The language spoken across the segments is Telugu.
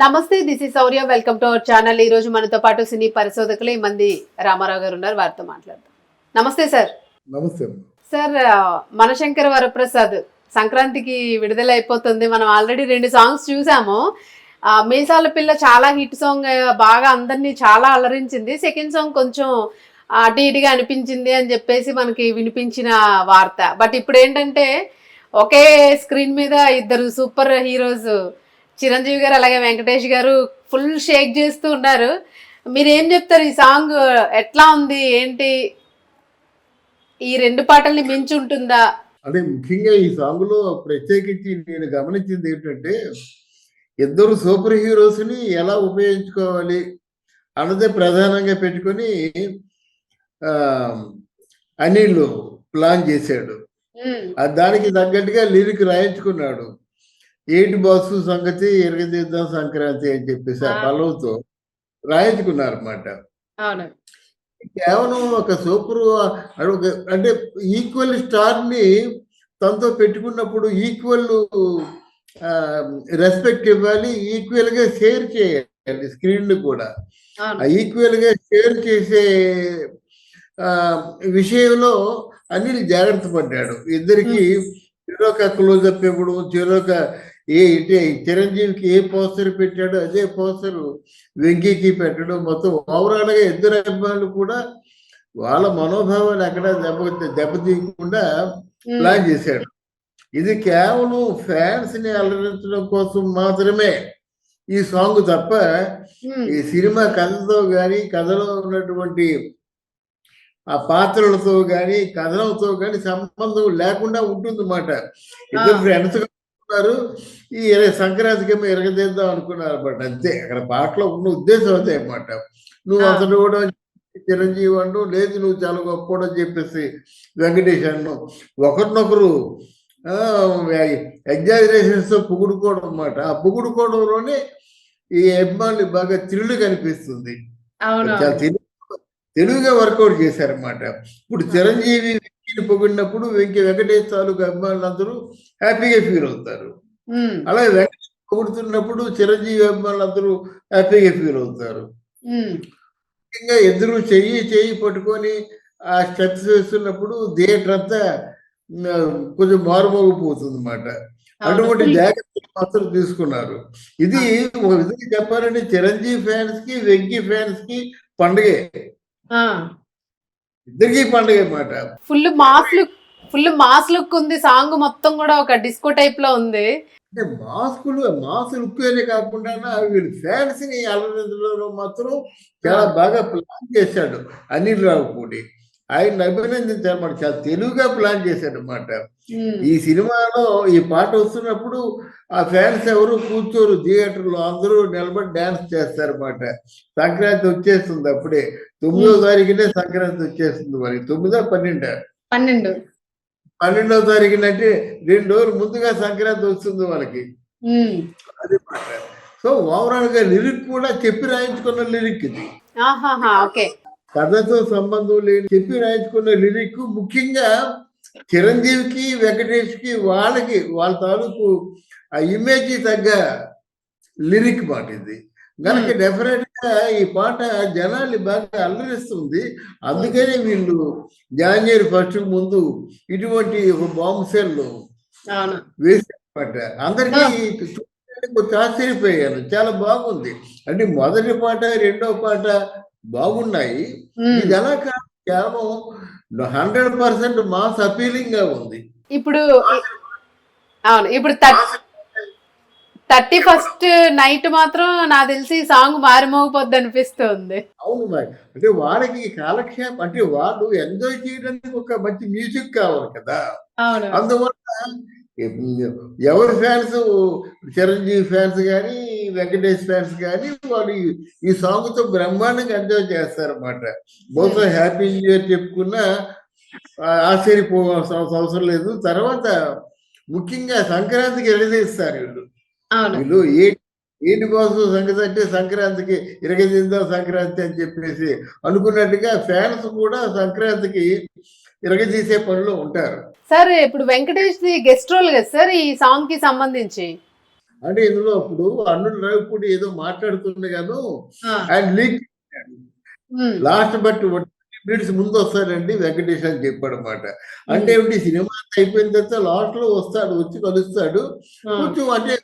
నమస్తే, this is Sourya. Welcome to our channel. ఈ రోజు మనతో పాటు సినీ పరిశోధకులు ఈ మంది రామారావు గారు ఉన్నారు. వారితో మాట్లాడదాం. నమస్తే సార్. నమస్తే. సార్, మనశంకర వరప్రసాద్ సంక్రాంతికి విడుదల అయిపోతుంది. మనం ఆల్రెడీ 2 సాంగ్స్ చూసాము. మీసాల పిల్ల చాలా హిట్ సాంగ్, బాగా అందరినీ చాలా అలరించింది. సెకండ్ సాంగ్ కొంచెం అటు ఇటుగా అనిపించింది అని చెప్పేసి మనకి వినిపించిన వార్త. బట్ ఇప్పుడు ఏంటంటే ఒకే స్క్రీన్ మీద ఇద్దరు సూపర్ హీరోస్, చిరంజీవి గారు అలాగే వెంకటేష్ గారు ఫుల్ షేక్ చేస్తూ ఉన్నారు. మీరు ఏం చెప్తారు? ఈ సాంగ్ ఎట్లా ఉంది, ఏంటి, ఈ 2 పాటల్ని మించి ఉంటుందా? అంటే ముఖ్యంగా ఈ సాంగ్ లో ప్రత్యేకించి నేను గమనించింది ఏంటంటే, ఇద్దరు సూపర్ హీరోస్ ని ఎలా ఉపయోగించుకోవాలి అన్నదే ప్రధానంగా పెట్టుకొని అనిల్ ప్లాన్ చేశాడు. దానికి తగ్గట్టుగా లిరిక్ రాయించుకున్నాడు. ఏంటి బాసు సంగతి ఎరగదిద్దాం సంక్రాంతి అని చెప్పేసి ఆ పల్లవుతో రాయించుకున్నారు అన్నమాట. కేవలం ఒక సూపర్ అంటే ఈక్వల్ స్టార్ ని తనతో పెట్టుకున్నప్పుడు ఈక్వల్ రెస్పెక్ట్ ఇవ్వాలి, ఈక్వల్ గా షేర్ చేయాలి స్క్రీన్ కూడా. ఈక్వల్ గా షేర్ చేసే విషయంలో అనిల్ జాగ్రత్త పడ్డాడు. ఇద్దరికి చెరొక క్లోజప్ ఇవ్వడం, చెరొక చిరంజీవికి ఏ పోస్టర్ పెట్టాడో అదే పోస్టర్ వెంకీకి పెట్టడం, మొత్తం ఓవరాల్ గా ఇద్దరు అభిమానులు కూడా వాళ్ళ మనోభావాలు ఎక్కడ దెబ్బతీయకుండా ప్లాన్ చేశాడు. ఇది కేవలం ఫ్యాన్స్ ని అలరించడం కోసం మాత్రమే ఈ సాంగ్ తప్ప ఈ సినిమా కథతో గాని, కథలో ఉన్నటువంటి ఆ పాత్రలతో గాని, కథనంతో గాని సంబంధం లేకుండా ఉంటుందన్నమాట. ఇద్దరు ఫ్రెండ్స్ ఉన్నారు, ఈ సంక్రాంతికి ఎరగదేద్దాం అనుకున్నారు అనమాట. అంతే, అక్కడ పాటలో ఉన్న ఉద్దేశం అదే అనమాట. నువ్వు అతను కూడా చిరంజీవి అన్ను, లేదు నువ్వు చాలా గొప్ప అని చెప్పేసి వెంకటేష్ అన్ను, ఒకరినొకరు ఎగ్జాజరేషన్స్ తో పొగుడుకోవడం అనమాట. ఆ పొగుడుకోవడంలోనే ఈ అభిమానులు బాగా థ్రిల్ కనిపిస్తుంది. చాలా తెలుగుగా వర్కౌట్ చేశారన్నమాట. ఇప్పుడు చిరంజీవి వెంకీని పొగిడినప్పుడు వెంకటేష్ తాలూకు అభిమానులందరూ హ్యాపీగా ఫీల్ అవుతారు. అలాగే వెంకటేష్ పొగుడుతున్నప్పుడు చిరంజీవి అభిమానులందరూ హ్యాపీగా ఫీల్ అవుతారు. ముఖ్యంగా ఇద్దరు చెయ్యి పట్టుకొని ఆ స్టెప్స్ వేస్తున్నప్పుడు థియేటర్ అంతా కొంచెం మారుమోగిపోతుంది అన్నమాట. అటువంటి జాగ్రత్తలు మాత్రం తీసుకున్నారు. ఇది ఒక విధంగా చెప్పాలంటే చిరంజీవి ఫ్యాన్స్ కి, వెంకీ ఫ్యాన్స్ కి పండుగే, ఇద్దరికి పండుగ అన్నమాట. ఫుల్ మాస్ లుక్ ఉంది సాంగ్ మొత్తం కూడా, ఒక డిస్కో టైప్ లో ఉంది. అంటే మాస్ లుక్ అనే కాకుండా వీళ్ళు ఫ్యాన్స్ ని అలరించడంలో మాత్రం చాలా బాగా ప్లాన్ చేశాడు అనిల్ రావిపూడి. ఆయన అభినందించాలన్నమాట. చాలా తెలుగుగా ప్లాన్ చేశాడు అన్నమాట. ఈ సినిమాలో ఈ పాట వస్తున్నప్పుడు ఆ ఫ్యాన్స్ ఎవరు కూర్చోరు, థియేటర్లో అందరూ నిలబడి డాన్స్ చేస్తారన్నమాట. సంక్రాంతి వచ్చేస్తుంది అప్పుడే, 9వ తారీఖునే సంక్రాంతి వచ్చేస్తుంది. మరి 9, 12వ తారీఖున అంటే 2 రోజులు ముందుగా సంక్రాంతి వస్తుంది వాళ్ళకి. అది మాట. సో ఓవరాల్ గా లిరిక్ కూడా చెప్పి రాయించుకున్న లిరిక్ ఇది. కథతో సంబంధం లేని చెప్పి రాయించుకున్న లిరిక్. ముఖ్యంగా చిరంజీవికి, వెంకటేష్ కి వాళ్ళ తాలూకు ఆ ఇమేజ్ తగ్గ లిరిక్ మాట ఇది. కనుక డెఫినెట్ గా ఈ పాట జనాల్ని బాగా అల్లరిస్తుంది. అందుకనే వీళ్ళు జనవరి 1 ముందు ఇటువంటి ఒక బాంబ్ సెల్ వేసారన్నమాట. అందరికీ కొంచెం ఆశ్చర్యపోయారు, చాలా బాగుంది. అంటే మొదటి పాట, 2వ పాట బాగున్నాయి. ఇది ఎలా కాదు, కేవలం 100% మాస్ అపీలింగ్ గా ఉంది. ఇప్పుడు 31st నైట్ మాత్రం నాకు తెలిసి సాంగ్ మారిమోగిపోద్ది అనిపిస్తుంది. అవును మరి, అంటే వాళ్ళకి కాలక్షేపం, అంటే వాళ్ళు ఎంజాయ్ చేయడానికి ఒక మంచి మ్యూజిక్ కావాలి కదా. అందువల్ల ఎవరి ఫ్యాన్స్, చిరంజీవి ఫ్యాన్స్ కానీ, వెంకటేష్ ఫ్యాన్స్ కానీ, వాళ్ళు ఈ సాంగ్ తో బ్రహ్మాండంగా ఎంజాయ్ చేస్తారన్నమాట. బహుశా హ్యాపీ న్యూ ఇయర్ చెప్పుకున్నా ఆశ్చర్యపోవాల్సిన అవసరం లేదు. తర్వాత ముఖ్యంగా సంక్రాంతికి ఎరగదీస్తారు వీళ్ళు. ఏంటి కోసం సంగతి అంటే, సంక్రాంతికి ఇరగదిద్దాం సంక్రాంతి అని చెప్పేసి అనుకున్నట్టుగా ఫ్యాన్స్ కూడా సంక్రాంతికి ఇరగదీసే పనిలో ఉంటారు. సార్, ఇప్పుడు వెంకటేష్ ది గెస్ట్ రోల్ కదా సార్ ఈ సాంగ్ కి సంబంధించి? అంటే ఇందులో అప్పుడు అల్లుడు రవిపూడి ఏదో మాట్లాడుతుండగాను ఆ, ఆయన leak um, last but 20 minutes ముందు వస్తాడండి వెంకటేష్ అని చెప్పాడు అనమాట. అంటే ఉమ్, ఏమిటి సినిమా అయిపోయిన తర్వాత లాస్ట్ లో వస్తాడు, వచ్చి కలుస్తాడు. ఆ, కొంచెం అంటే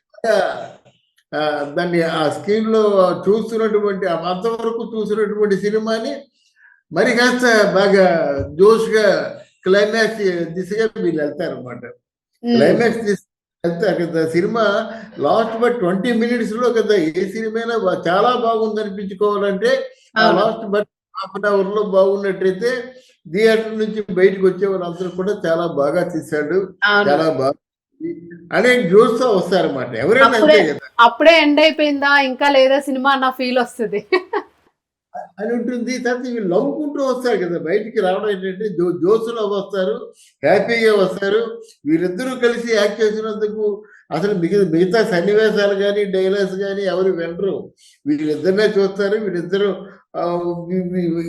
ఆ, దాన్ని ఆ స్క్రీన్ లో చూస్తున్నటువంటి అంతవరకు చూసినటువంటి సినిమాని మరి కాస్త బాగా జోష్గా క్లైమాక్స్ దిశగా వీళ్ళు వెళ్తారు అనమాట. ఉమ్, క్లైమాక్స్ వెళ్తారు కదా సినిమా. లాస్ట్ బట్ 20 minutes లో కదా ఏ సినిమా చాలా బాగుంది అనిపించుకోవాలంటే ఆ అవును, లాస్ట్ బట్ హాఫ్-అన్-అవర్ లో బాగున్నట్టయితే థియేటర్ నుంచి బయటకు వచ్చే వాళ్ళందరూ కూడా చాలా బాగా తీశాడు, అవును. చాలా బాగా అనే జోష్తో వస్తారన్నమాట. ఎవరైనా అప్పుడే అంతే కదా అప్పుడే ఎండ్ అయిపోయిందా ఇంకా లేదా సినిమా అన్న ఫీల్ వస్తుంది. అని ఉంటుంది. తర్వాత వీళ్ళు నవ్వుకుంటూ వస్తారు కదా, బయటికి రావడం ఏంటంటే జోసులో వస్తారు, హ్యాపీగా వస్తారు. వీళ్ళిద్దరూ కలిసి యాక్ట్ చేసినందుకు అసలు మిగతా సన్నివేశాలు కానీ డైలాగ్స్ కానీ ఎవరు వినరు. వీళ్ళిద్దరినే చూస్తారు. వీళ్ళిద్దరూ ఆ,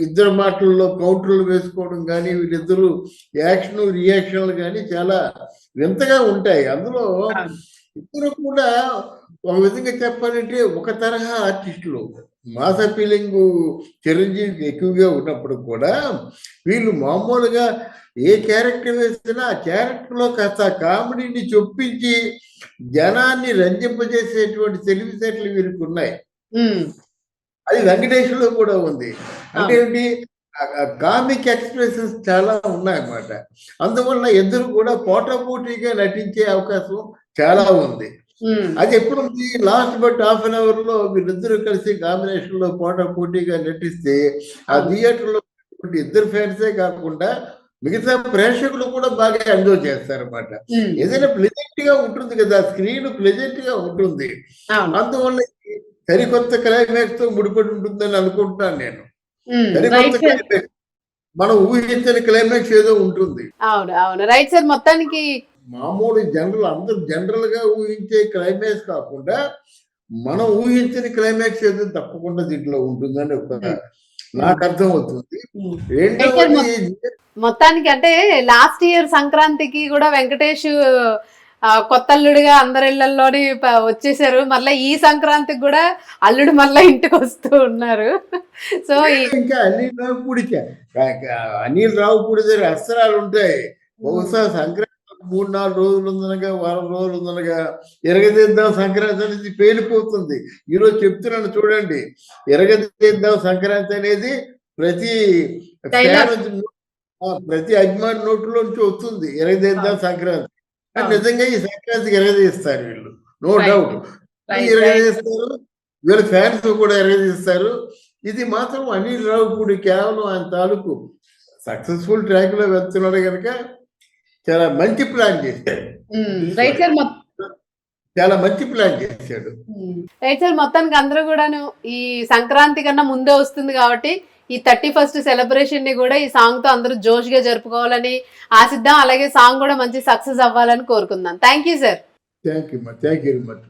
ఇద్దరు మాటల్లో కౌంటర్లు వేసుకోవడం కానీ వీళ్ళిద్దరూ యాక్షన్ రియాక్షన్లు కానీ చాలా వింతగా ఉంటాయి. అందులో అవును. ఇద్దరు కూడా ఒక విధంగా చెప్పాలంటే ఒక తరహా ఆర్టిస్టులు. మాస్ అపీలింగ్ చిరంజీవికి ఎక్కువగా ఉన్నప్పుడు కూడా వీళ్ళు మామూలుగా ఏ క్యారెక్టర్ వేసినా ఆ క్యారెక్టర్లో కాస్త కామెడీని చొప్పించి జనాన్ని రంజింపజేసేటువంటి తెలివితేటలు వీరికి ఉన్నాయి. ఉమ్, అది వెంకటేశ్వరలో కూడా ఉంది. అంటే అవును. ఏంటి, కామిక్ ఎక్స్ప్రెషన్స్ చాలా ఉన్నాయన్నమాట. అందువల్ల ఇద్దరు కూడా పోటాపోటీగా నటించే అవకాశం చాలా ఉంది. ఉమ్, అది ఎప్పుడుంది, లాస్ట్ బట్ హాఫ్-అన్-అవర్ లో వీళ్ళిద్దరూ కలిసి కాంబినేషన్ లో పోటాపోటీగా నటిస్తే ఆ అవును. థియేటర్ లో ఉన్నటువంటి ఇద్దరు ఫ్యాన్సే కాకుండా మిగతా ప్రేక్షకులు కూడా బాగా ఎంజాయ్ చేస్తారన్నమాట. ఉమ్, ఏదైనా ప్లెజెంట్ గా ఉంటుంది కదా, స్క్రీన్ ప్లెజెంట్ గా ఉంటుంది. అవును. అందువల్ల ఇది సరికొత్త క్లైమాక్స్ తో ముడిపడి ఉంటుందని అనుకుంటున్నాను నేను. సరికొత్త రైట్ సార్. క్లైమాక్స్, మనం ఊహించని క్లైమాక్స్ ఏదో ఉంటుంది. అవును, అవును, రైట్ సార్. మొత్తానికి మామూలు జనరల్ అందరూ జనరల్ గా ఊహించే క్లైమాక్స్ కాకుండా మనం ఊహించని క్లైమాక్స్ ఏదో తప్పకుండా దీంట్లో ఉంటుందని ఒక ఉమ్, ఉమ్, నాకు అర్థం అవుతుంది. ఉమ్. Right sir. రెండవది మొత్తానికి అంటే లాస్ట్ ఇయర్ సంక్రాంతికి కూడా వెంకటేష్ కొత్త అల్లుడిగా అందరి ఇళ్లలోని వచ్చేసారు. మళ్ళీ ఈ సంక్రాంతికి కూడా అల్లుడు మళ్ళీ ఇంటికి వస్తూ ఉన్నారు. సో ఇంకా అనిల్ రావుపూడికి అనిల్ రావుపూడి దగ్గర అస్త్రాలు ఉంటాయి. బహుశా సంక్రాంతి 3-4 రోజులు ఉందనగా, వారం రోజులు ఉందనగా ఎరగదిద్దాం సంక్రాంతి అనేది పేలిపోతుంది. ఈరోజు చెప్తున్నాను చూడండి, ఎరగదిద్దాం సంక్రాంతి అనేది ప్రతి డైలాగ్. ఫ్యాన్ ప్రతి అభిమాని నోట్లో నుంచి వస్తుంది, ఎరగదిద్దాం సంక్రాంతి అని. నిజంగా ఈ సంక్రాంతికి ఎరగదీస్తారు వీళ్ళు, నో డౌట్. ఎరగదీస్తారు, వీళ్ళ ఫ్యాన్స్ కూడా ఎరగదీస్తారు. ఇది మాత్రం అనిల్ రావుపూడి కేవలం ఆయన తాలూకు సక్సెస్ఫుల్ ట్రాక్ లో వెళ్తున్నాడు కనుక చాలా మంచి ప్లాన్ చేశాడు. Right sir. చాలా మంచి ప్లాన్ చేశాడు. Right sir. మొత్తానికి అందరూ కూడాను ఈ సంక్రాంతి కన్నా ముందే వస్తుంది కాబట్టి ఈ 31st సెలబ్రేషన్ ని కూడా ఈ సాంగ్ తో అందరూ జోష్ గా జరుపుకోవాలని ఆశిద్దాం. అలాగే సాంగ్ కూడా మంచి సక్సెస్ అవ్వాలని కోరుకుందాం. Thank you sir. Thank you very much.